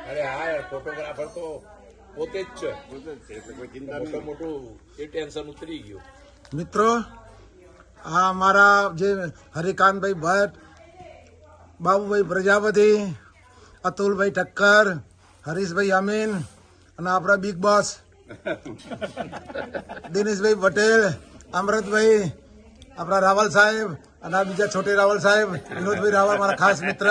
અરે હા યાર, ફોટોગ્રાફર તો પોતે જ છે. એટલે કોઈ ચિંતા મોટું મોટું એ ટેન્શન ઉતરી ગયું. મિત્રો, આ અમારા જે હરિકાંતભાઈ ભટ્ટ, બાબુભાઈ પ્રજાપતિ, અતુલભાઈ ઠક્કર, હરીશભાઈ અમીન અને આપણા બિગ બોસ દિનેશભાઈ પટેલ, અમૃતભાઈ, આપણા રાવલ સાહેબ અને આ બીજા છોટે રાવલ સાહેબ, વિનોદભાઈ રાવલ મારા ખાસ મિત્ર,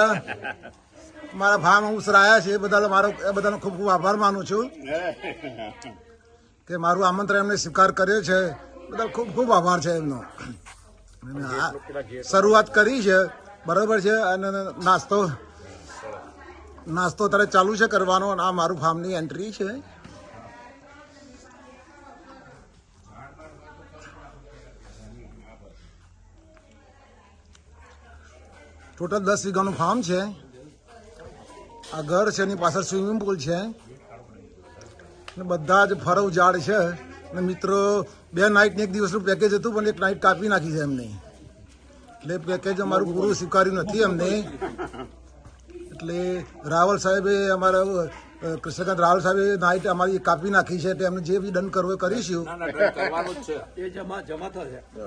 મારા ફાર્મ હાઉસ રહ્યા છે એ બધાનો ખૂબ ખૂબ આભાર માનું છું કે મારું આમંત્રણ એમને સ્વીકાર કર્યો છે. બધા ખૂબ ખૂબ આભાર છે એમનો. શરૂઆત કરી છે બરાબર છે, અને નાસ્તો તારે ચાલુ છે કરવાનો. અને આ મારું ફાર્મની એન્ટ્રી છે. ટોટલ 10 વીઘાનું ફાર્મ છે. આ ઘર છે, એની પાછળ સ્વિમિંગ પુલ છે, અને બધા જ ફરવ ઝાડ છે. અને મિત્રો, 2 નાઇટ ને 1 દિવસનું પેકેજ હતું, પણ 1 નાઇટ કાપી નાખી છે એમને. એટલે પેકેજ અમારું પૂરું સ્વીકાર્યું નથી એમને. એટલે રાવલ સાહેબે, અમારા કૃષ્ણકાંત રાવલ સાહેબે નાઇટ અમારી કાપી નાખી છે. એટલે એમને જે બી દંડ કરવો એ કરીશું.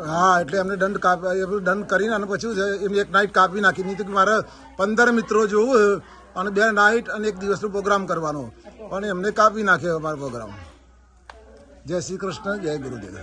હા, એટલે એમને દંડ કરીને અને પછી એમને 1 નાઇટ કાપી નાખી. નહીં તો મારે 15 મિત્રો જોવું અને 2 નાઇટ અને 1 દિવસનો પ્રોગ્રામ કરવાનો, પણ એમને કાપી નાખ્યો અમારો પ્રોગ્રામ. જય શ્રી કૃષ્ણ, જય ગુરુદેવ.